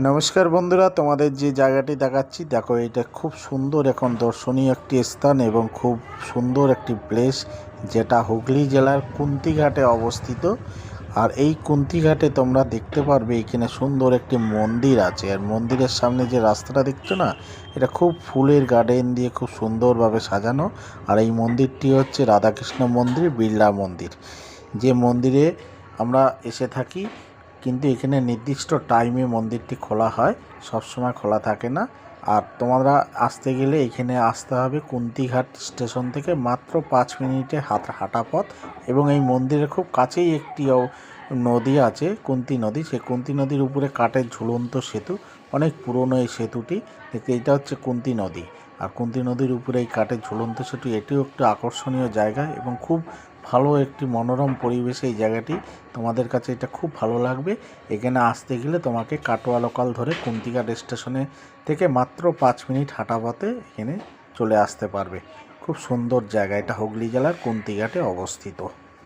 নমস্কার বন্ধুরা, তোমাদের যে জায়গাটি দেখাচ্ছি দেখো, এটা খুব সুন্দর এখন দর্শনীয় একটি স্থান এবং খুব সুন্দর একটি প্লেস, যেটা হুগলি জেলার কুন্তিঘাটে অবস্থিত। আর এই কুন্তিঘাটে তোমরা দেখতে পারবে এখানে সুন্দর একটি মন্দির আছে। আর মন্দিরের সামনে যে রাস্তাটা দেখছো না, এটা খুব ফুলের গার্ডেন দিয়ে খুব সুন্দরভাবে সাজানো। আর এই মন্দিরটি হচ্ছে রাধাকৃষ্ণ মন্দির, বিড়লা মন্দির, যে মন্দিরে আমরা এসে থাকি। কিন্তু এখানে নির্দিষ্ট টাইমে মন্দিরটি খোলা হয়, সবসময় খোলা থাকে না। আর তোমরা আসতে গেলে এখানে আসতে হবে কুন্তিঘাট স্টেশন থেকে মাত্র 5 মিনিটে হাঁটা পথ। এবং এই মন্দিরের খুব কাছেই একটি নদী আছে, কুন্তি নদী। সেই কুন্তি নদীর উপরে কাঠের ঝুলন্ত সেতু, অনেক পুরনো এই সেতুটি। দেখতে এটা হচ্ছে কুন্তি নদী। আর কুন্তি নদীর উপরে এই কাঠের ঝুলন্ত সেতু, এটিও একটি আকর্ষণীয় জায়গা এবং খুব ভালো একটি মনোরম পরিবেশে এই জায়গাটি। তোমাদের কাছে এটা খুব ভালো লাগবে। এখানে আসতে গেলে তোমাকে কাটোয়া লোকাল ধরে কুন্তিঘাট স্টেশনে থেকে মাত্র 5 মিনিট হাঁটা পথে এখানে চলে আসতে পারবে। খুব সুন্দর জায়গা, এটা হুগলি জেলার কুন্তিঘাটে অবস্থিত।